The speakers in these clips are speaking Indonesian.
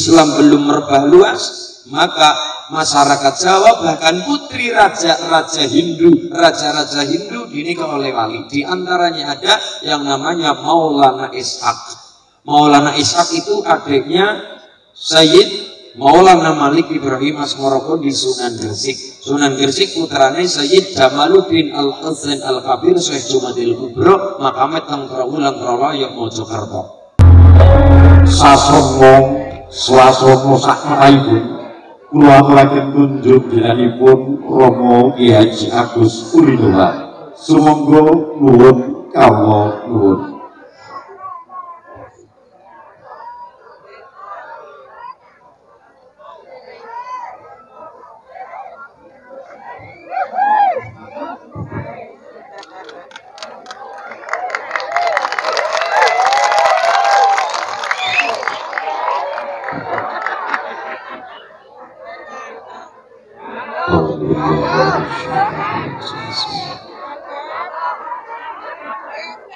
Islam belum merebah luas, maka masyarakat Jawa bahkan putri raja-raja Hindu, raja-raja Hindu dinikah oleh wali. Di antaranya ada yang namanya Maulana Ishaq. Maulana Ishaq itu adiknya Sayyid Maulana Malik Ibrahim Asmoroko di Sunan Gresik. Sunan Gresik putrane Sayyid Jamaluddin Al-Husain Al-Kabir Syekh Jumadil Kubro makamet teng Trawulan Trawayok Mojokerto. Sasana swasana sakmenaipun kula aturaken tunjuk dinanipun Rama Ki Haji Agus Ulindola. Sumangga nuwun kawula nuwun.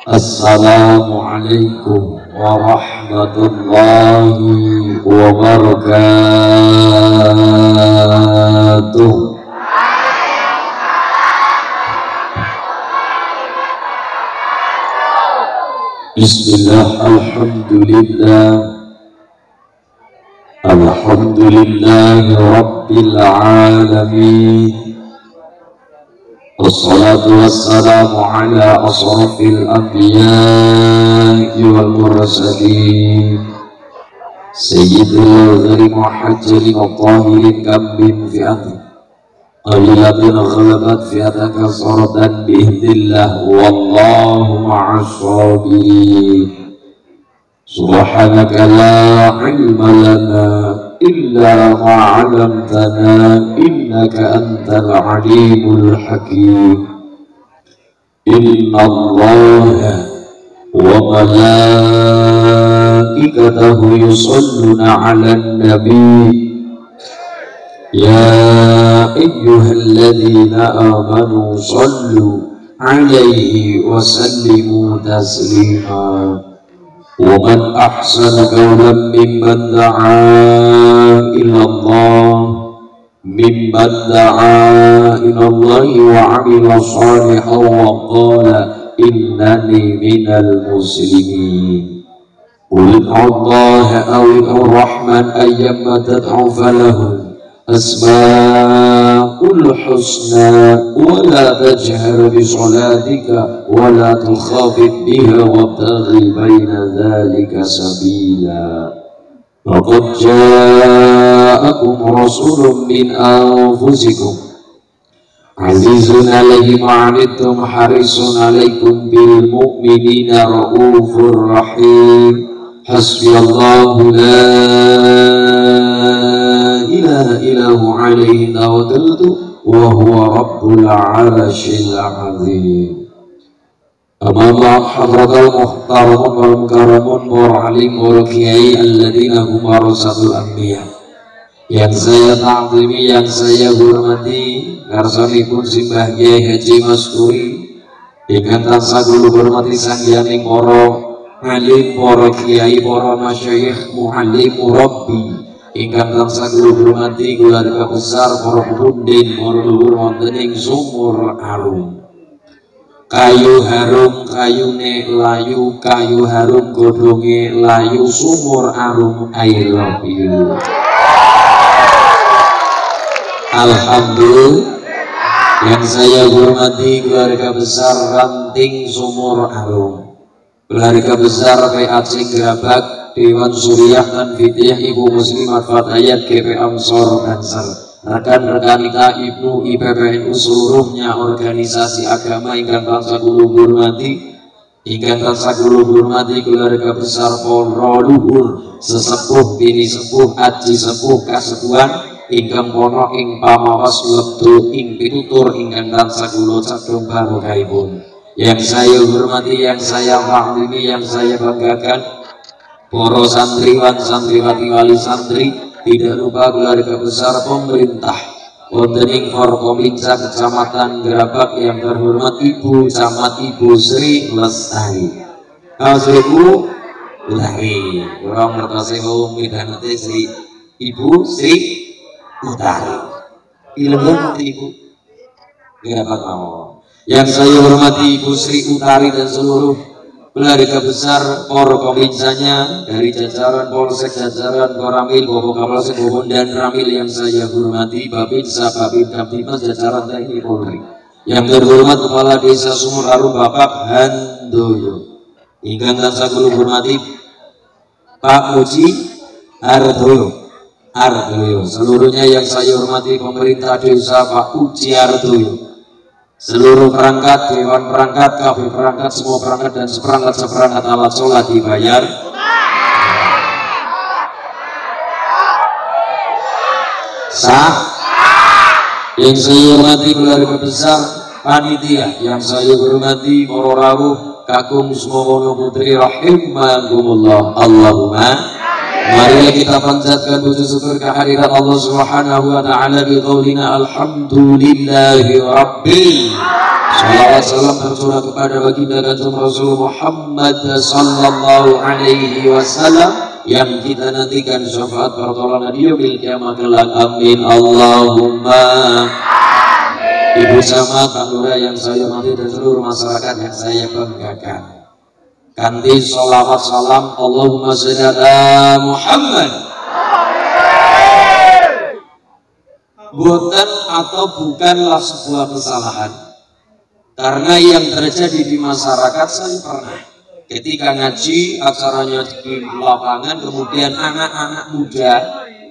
Assalamualaikum warahmatullahi wabarakatuh. Bismillah, alhamdulillah, alhamdulillahi rabbil alamin. Wassalatu wassalamu ala asrafil anbiya'i wal mursalin sayyidil ghari muhajjalin wa tahirin kambin fi'ati qalilatin ghalabat fi'atan kasaratan bi'idillah wallahu ma'as sabirin. Subhanaka la ilma lana illa ma 'allamtana innaka antal alimul hakim. Inna Allaha wa malaikatahu yusalluna 'alan nabi ya ayyuhalladzina amanu sallu 'alaihi wa sallimu taslima. ومن أحسن قولا ممن دعا إلى الله وعمل صالحا وقال إنني من المسلمين. قل ادعوا الله أو ادعوا الرحمن أيما تدعوا فله أسماء الحسنى ولا تجهر بصلاتك ولا تخافت بها وابتغ بين ذلك سبيلا. لقد جاءكم رسول من أنفسكم عزيز عليه ما عنتم حريص عليكم بالمؤمنين رؤوف رحيم. حسبي الله لا إله إلا هو عليه توكلت وهو رب العرش العظيم. أما بعد حضرة المحترمون والمكرمون والعليم والكيai الذين هم warasatul anbiya, yang saya takzimi, yang saya hormati karsanipun Simbah Kyai Haji Masturi, ingkang tansah kula hormati sanggiyaning para alim, para kiai, para masyayikh, muallim, murabbi, ingkang tansah kula hormati keluarga besar para pundin, para luhur wonten ing Sumur Arum. Kayu harum kayune layu, kayu harum godhonge layu, Sumur Arum I love you. Alhamdulillah. Yang saya hormati keluarga besar Ranting Sumur Arum, keluarga besar PAC Gerabak, Dewan Suriah dan Fitiah, Ibu Muslimat Fatayat, GP Ansor Bansar, rekan-rekan Ibnu IPPNU seluruhnya, organisasi agama ingkang tansah kula hormati, ingkang tansah kula hormati keluarga besar para luhur, sesepuh, bini sepuh, aji sepuh, kasepuhan ingkang ana ing pamawas lebdo ing pitutur ingkang tansah kula cadhong barokahipun. Yang saya hormati, yang saya maklumi, yang saya banggakan para santriwan, santriwati, wali santri, tidak lupa keluarga besar pemerintah wonten ing Forkominca Kecamatan Gerabak yang terhormat Ibu Camat Ibu Sri Lestari. Ibu Utari. Kurang ngertose midhanete Sri Ibu Sri Utari. Ilmu Ibu. Dapat mau. Yang saya hormati Ibu Sri Utari dan seluruh keluarga besar para pemimpinnya dari jajaran Polsek, jajaran Koramil, Bapak Kapolsek, Bapak dan Ramil yang saya hormati, Babinsa, Babinsa, Kamtipmas, jajaran TNI Polri. Yang terhormat Kepala Desa Sumur Arum Bapak Handoyo. Ingkang tansah kula hormati Pak Muji Ardoyo. Seluruhnya yang saya hormati pemerintah desa Pak Uji Ardoyo. Seluruh perangkat, dewan perangkat, kabeh perangkat, semua perangkat dan seperangkat alat sholat dibayar. Sah. Yang saya hormati keluarga besar panitia, yang saya hormati para rawuh kakung semono putri rahimakumullah. Allahumma. Mari kita panjatkan puji syukur kehadirat Allah Subhanahu wa taala bi qaulina alhamdulillahi rabbil. Shalawat salam tercurah kepada baginda Kanjeng Rasul Muhammad sallallahu alaihi wasallam yang kita nantikan syafaat pertolongan dia bil kiamat kelak. Amin Allahumma. Ibu Camat, Pak Lurah yang saya hormati dan seluruh masyarakat yang saya banggakan. Kanti sholawat salam Allahumma sholli ala Muhammad. Bukan atau bukanlah sebuah kesalahan, karena yang terjadi di masyarakat saya pernah ketika ngaji acaranya di lapangan, kemudian anak-anak muda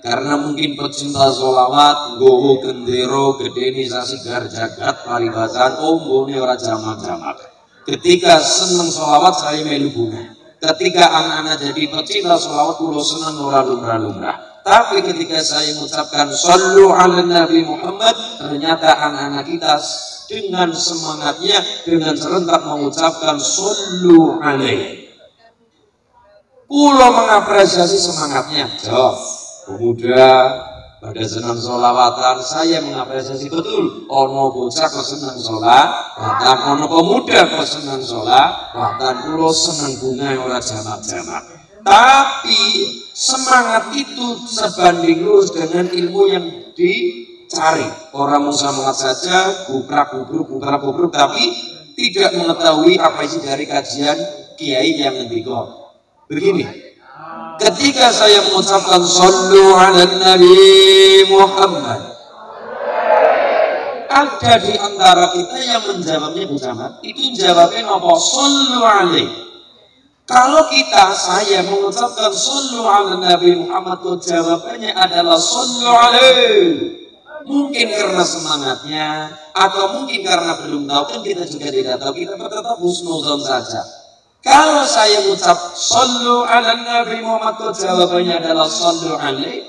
karena mungkin pecinta sholawat gowo gendero gedenisasi garjagat paribasan ombone ora jamak-jamak. Ketika seneng sholawat saya melu bunga. Ketika anak-anak jadi pecinta sholawat kulo seneng ora lumrah-lumrah. Tapi ketika saya mengucapkan Shallu ala Nabi Muhammad, ternyata anak-anak kita dengan semangatnya dengan serentak mengucapkan Shallu alaihi. Kulo mengapresiasi semangatnya. Pemuda pada senang sholawatan, saya mengapresiasi betul. Ono bocah kok senang sholawatan, ono pemuda kok senang sholawatan, kulo senang bunga ora jamak-jamak. Tapi semangat itu sebanding lurus dengan ilmu yang dicari. Orang mau semangat saja, gubrak-gubruk, tapi tidak mengetahui apa isi dari kajian kiai yang ngendika. Begini, ketika saya mengucapkan Shallu ala Nabi Muhammad, ada di antara kita yang menjawabnya Bu Camat, itu jawabnya apa? Shallu alaihi. Kalau saya mengucapkan Shallu ala Nabi Muhammad, jawabannya adalah Shallu alaihi. Mungkin karena semangatnya, atau mungkin karena belum tahu, kan kita juga tidak tahu, kita tetap husnuzon saja. Kalau saya mengucap Shallu ala Nabi Muhammad, jawabannya adalah Shallu alaihi,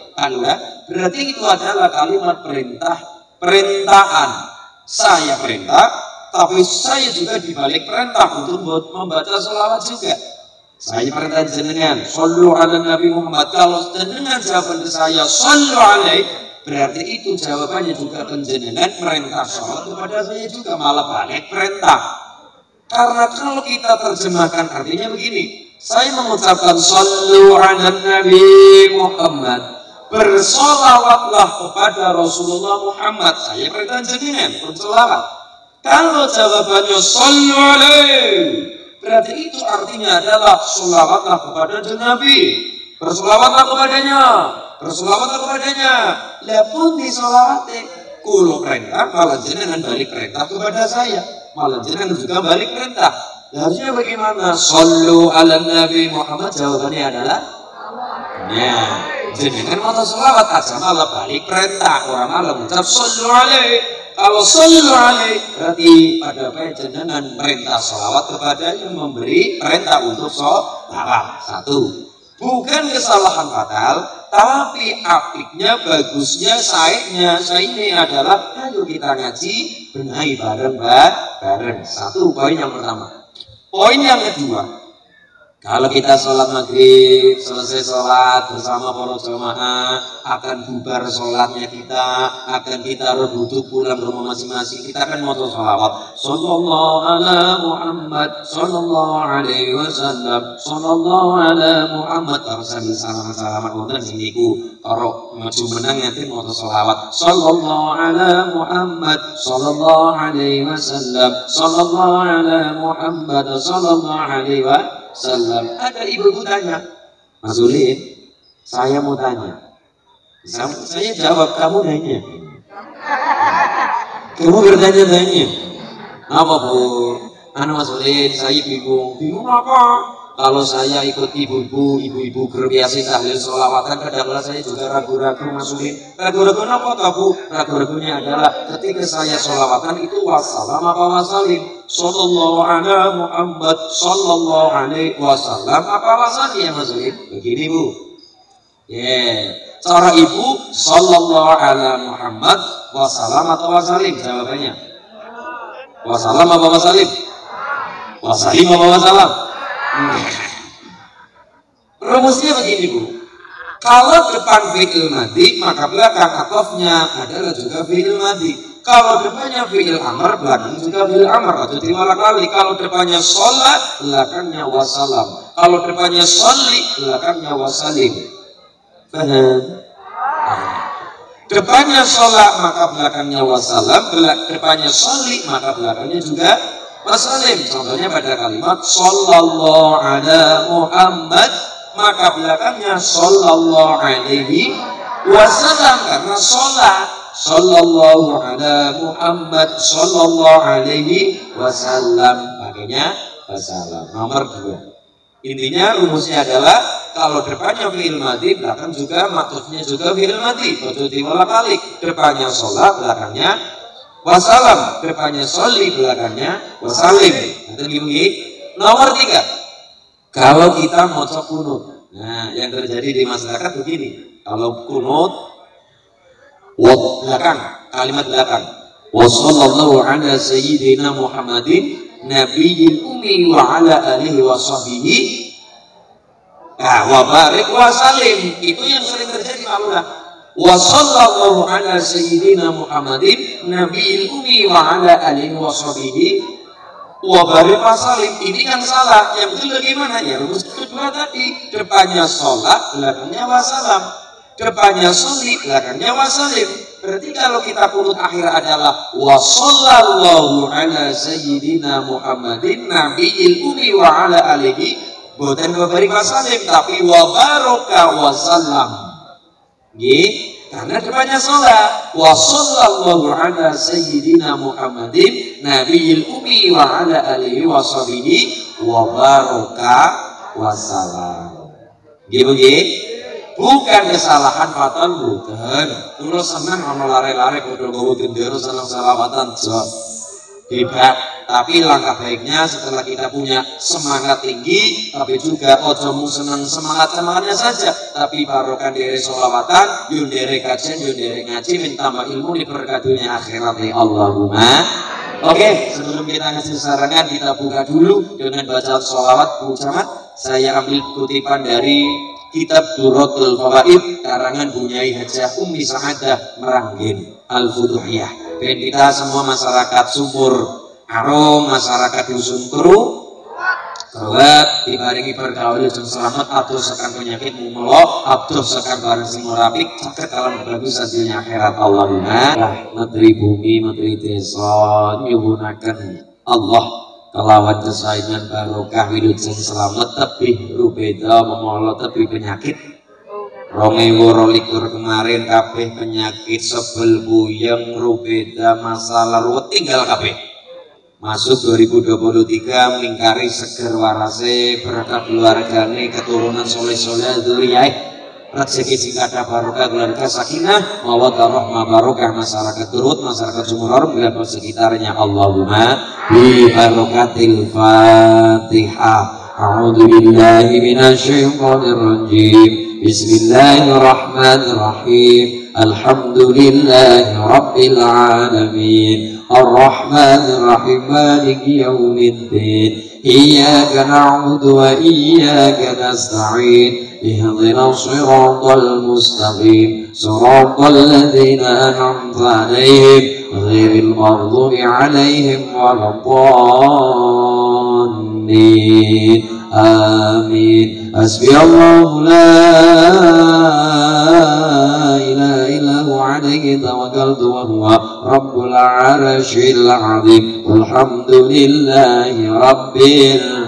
berarti itu adalah kalimat perintahan. Saya perintah, tapi saya juga dibalik perintah untuk membaca sholawat juga. Saya perintah jenengan Shallu ala Nabi Muhammad. Kalau jenengan jawaban saya Shallu alaihi, berarti itu jawabannya juga jenengan perintah sholawat kepada saya juga, malah balik perintah. Karena kalau kita terjemahkan artinya begini, saya mengucapkan Shallu ala Nabi Muhammad, bersolawatlah kepada Rasulullah Muhammad, saya perintah jenengan bersolawat. Kalau jawabannya Shallu alaihi, berarti itu artinya adalah solawatlah kepada Nabi, bersolawatlah kepadanya. Lepun di solawatnya kulo perintah, malah jenengan balik perintah kepada saya, malah jenengan juga balik perintah. Harusnya bagaimana? Shallu ala Nabi Muhammad, jawabannya adalah jenengan mau solawat aja malah balik perintah, orang malah mengucap Shallu alaihi. Kalau Shallu alaihi berarti pada jenengan perintah sholawat kepada yang memberi perintah untuk sholawat. Satu, bukan kesalahan fatal, tapi apiknya, bagusnya, saiknya adalah ayo kita ngaji benahi bareng. Satu, poin yang pertama. Poin yang kedua, Kalau kita sholat maghrib, selesai sholat bersama para jamaah, akan bubar sholatnya kita, akan kita rebutu pulang ke rumah masing-masing. Kita akan mau sholawat. Sallallahu ala Muhammad, sallallahu alaihi wasallam, sallallahu ala Muhammad. Harus sambil salaman wonten siniku. Kalau maju menang nanti mau sholawat. Sallallahu ala Muhammad, sallallahu alaihi wasallam, sallallahu ala Muhammad, sallallahu alaihi wasallam. Ada ibu tanya, Mas Ulin, saya mau tanya. Saya jawab, kamu nanya. Kamu bertanya-tanya. Apa Bu? Mas Ulin, saya bingung. Bingung apa? Kalau saya ikut ibu-ibu berbiasa tahlil sholawatan, kadang-kadang saya juga ragu-ragu, Mas Ulin. Ragu-ragu apa Bu? Ragu-ragunya adalah ketika saya sholawatan itu wassalam apa wassalim? Sallallahu ala Muhammad, sallallahu alaihi wasallam apa wasallam ya Mas Ulin? Begini Bu. Cara ibu sallallahu ala Muhammad wasallam atau wasalim? Jawabannya wasallam apa wasalim? Wasalim apa wasallam? Rumusnya begini Bu. Kalau depan fi'il madhi maka belakang atofnya adalah juga fi'il madhi. Kalau depannya fi'il amr, belakang juga fi'il amr atau tiwala kali. Kalau depannya sholat, belakangnya wasalam. Kalau depannya sholli, belakangnya wasalim. Paham? Depannya sholat, maka belakangnya wasalam. Depannya sholli, maka belakangnya juga wasalim. Contohnya pada kalimat sallallahu ala Muhammad, maka belakangnya sallallahu alaihi wasallam karena sholat. Sallallahu ala Muhammad sallallahu alaihi wasallam, makanya wasallam. Nomor 2. Intinya rumusnya adalah kalau depannya fi'il madhi, belakang juga maksudnya juga fi'il madhi. Betul tiwala kalik. Depannya sholat, belakangnya wasallam. Depannya sholli, belakangnya wasalim. Nomor 3. Kalau kita mau kunut. Nah, yang terjadi di masyarakat begini. Kalau kunut belakang, kalimat belakang. Wa sallallahu ala sayyidina Muhammadin nabiyil ummi wa ala alihi wa sahbihi wa barik wa salim. Itu yang sering terjadi malulah. Wa sallallahu ala sayyidina Muhammadin nabiyil ummi wa ala alihi wa sahbihi wa barik wa salim. Ini kan salah. Yang betul bagaimana? Ya rumus kedua tadi. Depannya sholat, belakangnya wasalam. Depannya sholli, belakangnya wasalim. Berarti kalau kita kunut akhir adalah wa sallallahu ala sayyidina Muhammadin nabiyil ummi wa ala alihi, bukan wa barik wasalim, tapi wa baraka wasallam. Karena depannya sholat. Wa sallallahu ala sayyidina Muhammadin nabiyil ummi wa ala alihi wa sahbihi wa baraka wasallam. Gimana? Bukan kesalahan fatal bukan. Kulo senang ana lare-lare padha nggawa gendera seneng selawatan jos. Hebat. Tapi langkah baiknya setelah kita punya semangat tinggi, tapi juga ojo mung seneng semangatnya saja, tapi barokah dari selawatan, yun dari kajian, yun dari ngaji, minta ilmu diberkati dunia akhirat ya Allahumma. Oke, sebelum kita ngasih sarangan, kita buka dulu dengan bacaan sholawat Bu Camat. Saya ambil kutipan dari Kitab Durratul Fawaid karangan Bunyai Hajah Ummi Sa'adah Meranggen Al-Futuhiyah. Dan kita semua masyarakat Sumur Arum, masyarakat Dusun Keruat dibarengi pergaulan jeung selamat atuh sekan penyakit mumelo, atuh sekan bareng sing rapik, caket alam bagus dunia akhirat Allahumma. Menteri bumi, menteri desa nyuwunaken Allah kelawan kesayangan barokah hidup sing selamat tebih rubeda memolo tebih penyakit 2022 kemarin kabeh penyakit sebel buyeng rubeda masalah ruwet tinggal kabeh masuk 2023 melingkari seger warase berkah keluargane keturunan soleh-soleh dzurriyyah rezeki sing kathah barokah keluarga sakinah mawaddah rahmah barokah masyarakat Turut masyarakat Sumur Arum dan sekitarnya Allahumma bi barokatil Fatihah. A'udzu billahi minasyaitonir rajim. Bismillahirrahmanirrahim. Alhamdulillahi Rabbil Alamin. Ar-Rahmanir-Rahim. Maliki Yawmiddin. Iyyaka na'budu wa iyyaka nasta'in. Ihdinas siratal mustaqim. Siratal ladzina an'amta 'alaihim ghairil maghdubi 'alaihim waladdallin. Amin. Hasbiyallahu la ilaha illa huwa 'alaihi tawakkaltu wa huwa rabbul 'arsyil 'azim. Alhamdulillahi rabbil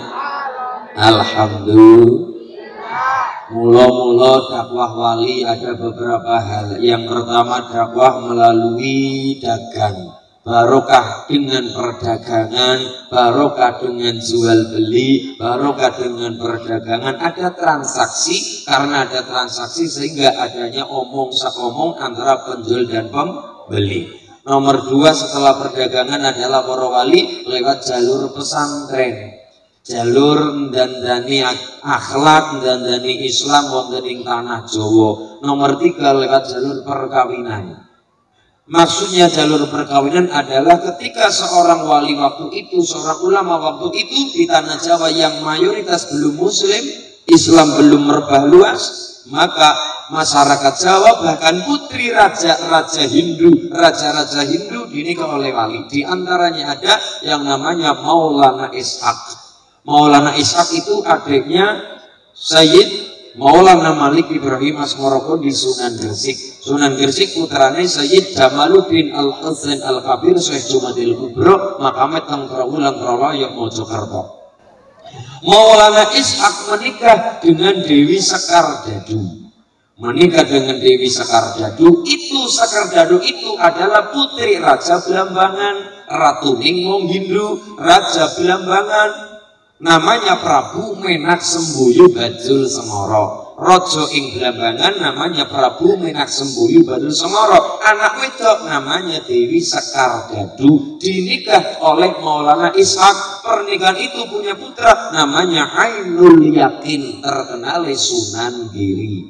alhamdulillah. Mula-mula dakwah wali ada beberapa hal. Yang pertama, dakwah melalui dagang. Barokah dengan perdagangan, barokah dengan jual beli, barokah dengan perdagangan. Ada transaksi, karena ada transaksi sehingga adanya omong sakomong antara penjual dan pembeli. Nomor dua setelah perdagangan adalah para wali lewat jalur pesantren, jalur dandani akhlak, dandani Islam wonten ing tanah Jawa. Nomor tiga lewat jalur perkawinan. Maksudnya jalur perkawinan adalah ketika seorang wali waktu itu, seorang ulama waktu itu di tanah Jawa yang mayoritas belum muslim, Islam belum merebah luas, maka masyarakat Jawa bahkan putri raja-raja Hindu, raja-raja Hindu dinikah oleh wali. Di antaranya ada yang namanya Maulana Ishaq. Maulana Ishaq itu adiknya Sayyid Maulana Malik Ibrahim Asmoroko di Sunan Gresik. Sunan Gresik putrane Sayyid Jamaluddin Al-Husain Al-Kabir Syekh Jumadil Kubro makamet teng Trawulan Trawayok Mojokerto. Maulana Ishaq menikah dengan Dewi Sekar Dadu. Menikah dengan Dewi Sekar Dadu itu, Sekar Dadu itu adalah putri Raja Blambangan, Ratu Ningwong Hindu, Raja Blambangan. Namanya Prabu Menak Sembuyu Bajul Semoro. Rojo ing Blambangan namanya Prabu Menak Sembuyu Bajul Semoro. Anak wedok namanya Dewi Sekar Dadu, dinikah oleh Maulana Ishaq. Pernikahan itu punya putra namanya Ainul Yakin, terkenal Sunan Giri.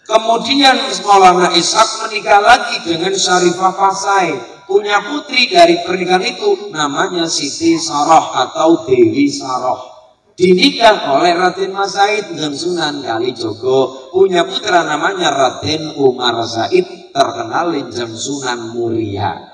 Kemudian Maulana Ishaq menikah lagi dengan Syarifah Fasai. Punya putri dari pernikahan itu namanya Siti Saroh atau Dewi Saroh. Dinikah oleh Raden Mas Said dengan Sunan Kalijogo. Punya putra namanya Raden Umar Said, terkenal jam Sunan Muria.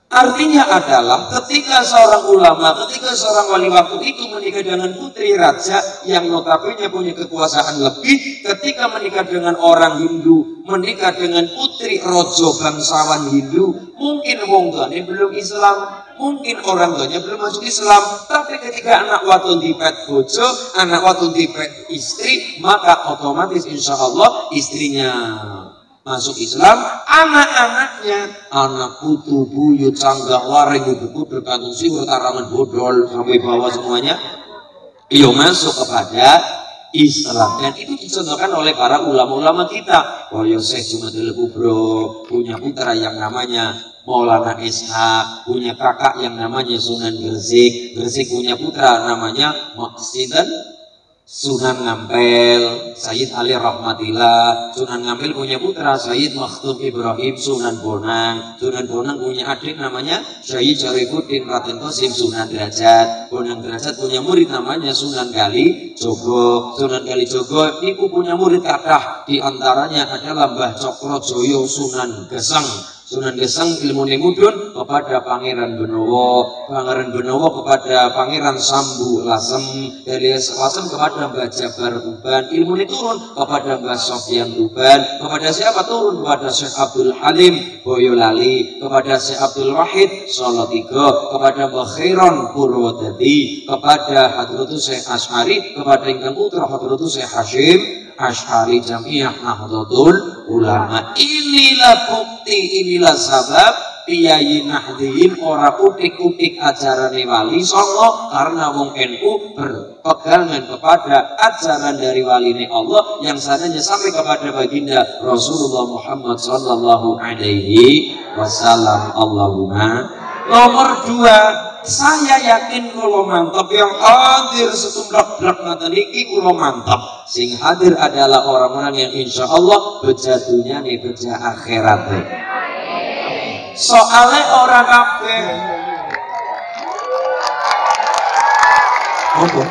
Artinya adalah ketika seorang ulama, ketika seorang wali waktu itu menikah dengan putri raja yang notabene punya kekuasaan lebih, ketika menikah dengan orang Hindu, menikah dengan putri rojo bangsawan Hindu, mungkin wong tuane belum Islam, mungkin orang tuanya belum masuk Islam, tapi ketika anak watun dipet bojo, anak watun dipet istri, maka otomatis insya Allah istrinya masuk Islam, anak-anaknya, anak putu, buyut, canggah, waring, kudu kantung siwur, tarangan bodol, sampai bawah semuanya, iyo masuk kepada Islam. Dan itu dicontohkan oleh para ulama-ulama kita. Kaya Syekh Jumadil Kubro punya putra yang namanya Maulana Ishaq, punya kakak yang namanya Sunan Gresik. Gresik punya putra namanya Maksidan Sunan Ngampel, Sayyid Ali Rahmatillah. Sunan Ngampel punya putra Sayyid Makhtum Ibrahim Sunan Bonang. Sunan Bonang punya adik namanya Sayyid Syarifuddin Raden Qasim Sunan Derajat. Bonang Derajat punya murid namanya Sunan Kalijogo. Sunan Kalijogo itu punya murid kathah, di antaranya adalah Mbah Cokrojoyo Sunan Geseng. Sunan Geseng ilmu mudhun kepada Pangeran Benowo, Pangeran Benowo kepada Pangeran Sambu Lasem, dari Lasem kepada Mbah Jabar Tuban, ilmu turun kepada Mbah Sofyan Tuban, kepada siapa turun? Kepada Syekh Abdul Halim Boyolali, kepada Syekh Abdul Wahid Solotigo, kepada Mbah Khairon Purwodadi, kepada Hadratus Syekh Asy'ari, kepada ingkang putra Hadratus Syekh Hashim Asy'ari Jamiah Nahdlatul Ulama. Inilah bukti, inilah sabab Piyayi Nahdliyin ora utik-utik ajarane wali songo, karena wong NU berpegangan kepada ajaran dari waline Allah yang sananya sampai kepada baginda Rasulullah Muhammad sallallahu alaihi wasallam. Allahumma. Nomor 2, Saya yakin kalau mantap yang hadir setumplak-plak ngaten iki kula mantap. Sing hadir adalah orang-orang yang insya Allah bejatunya nih beja akhirat. Soalnya orang kabeh. Apa?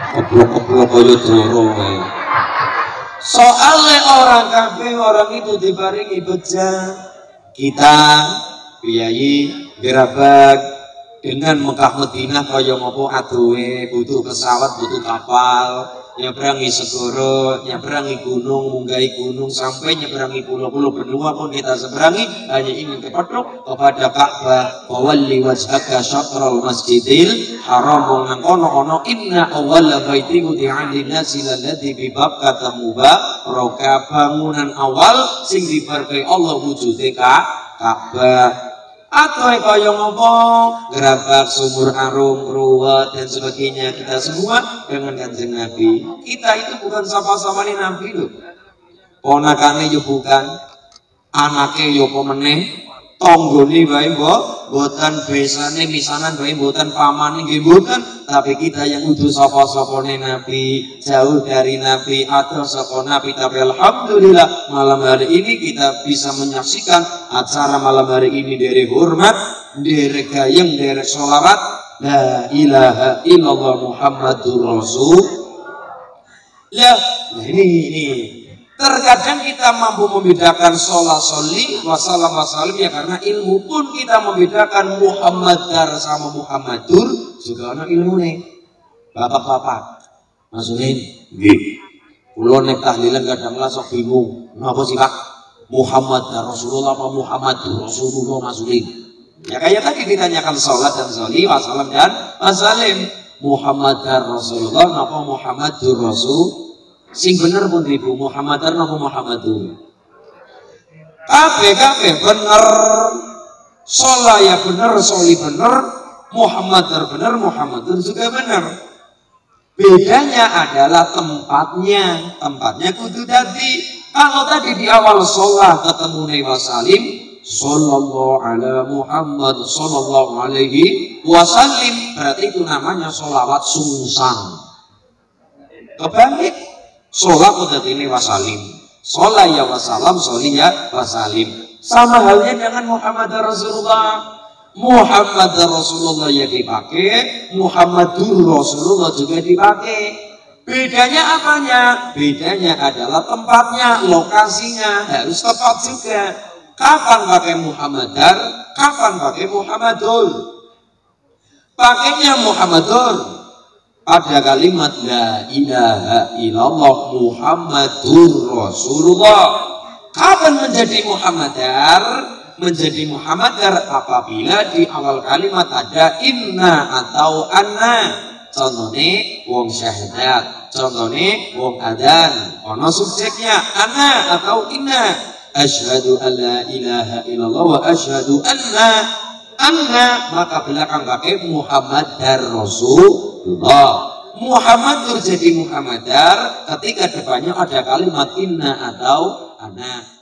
Keblok-keblok kaya doro wae. Soalnya orang kabeh orang itu dibaringi beja. Kita biayi gerabak dengan Mekah Madinah kaya ngopo adowe butuh pesawat butuh kapal nyebrangi segoro nyebrangi gunung munggahi gunung sampai nyebrangi pulau-pulau benua pun kita seberangi hanya ingin kepada Ka'bah wawalli wajhaka syatral masjidil haram ngangkono inna awwala baiti wudi'a linnasi lalladzi bi Bakkah mubarak bangunan awal sing diberkahi Allah wujude Ka'bah. Atau kaya ngomong gerabak sumur arum ruwet dan sebagainya kita semua dengan Kanjeng Nabi. Kita itu bukan sapa-sapane Nabi loh. Ponakane yo bukan, anake yo pemeneh, tanggane wae mboten besane misanan wae mboten pamane nggih mboten, tapi kita yang utuh sapa-sapane Nabi, jauh dari Nabi atau sapa Nabi. Tapi alhamdulillah malam hari ini kita bisa menyaksikan acara malam hari ini dari hormat, dari gayeng, dari sholawat la ilaha illallah Muhammadur Rasul. Lah ini terkadang kita mampu membedakan sholat sholli wasallam wasallim ya karena ilmu pun kita membedakan Muhammadar sama Muhammadur juga ada ilmu nih. Bapak-bapak masukin nggih. Kula nek tahlilan kadang sok bingung. Napa sih Pak? Muhammadar Rasulullah apa Muhammadur Rasulullah masukin. Ya kayak tadi ditanyakan sholat dan sholli wasallam dan wasallim. Muhammadar Rasulullah napa Muhammadur Rasul? Sing bener pun ibu Muhammadar napa Muhammadur. Kabeh bener. Sholat ya bener, sholli bener, Muhammadar bener, Muhammadur juga bener. Bedanya adalah tempatnya. Tempatnya kudu tadi. Kalau tadi di awal sholat ketemu Nabi wasallim sallallahu ala Muhammad sallallahu alaihi wasallim, berarti itu namanya sholawat sungsan. Kebalik sholat udah ini wasalim, sholat ya wasalam, sholi ya wasalim. Sama halnya dengan Muhammad Rasulullah. Muhammad Rasulullah ya dipakai, Muhammadur Rasulullah juga dipakai. Bedanya apanya? Bedanya adalah tempatnya, lokasinya harus tepat juga. Kapan pakai Muhammadar? Kapan pakai Muhammadur? Pakainya Muhammadur pada kalimat la ilaha illallah Muhammadur Rasulullah. Kapan menjadi Muhammadar? Menjadi Muhammadar apabila di awal kalimat ada inna atau anna. Contohnya wong syahadat, contohnya wong adan, ono subjeknya anna atau inna. Asyhadu an la ilaha illallah wa asyhadu anna, maka belakang pakai Muhammadar Rasulullah. Muhammad terjadi Muhammadar ketika depannya ada kalimat inna atau ana.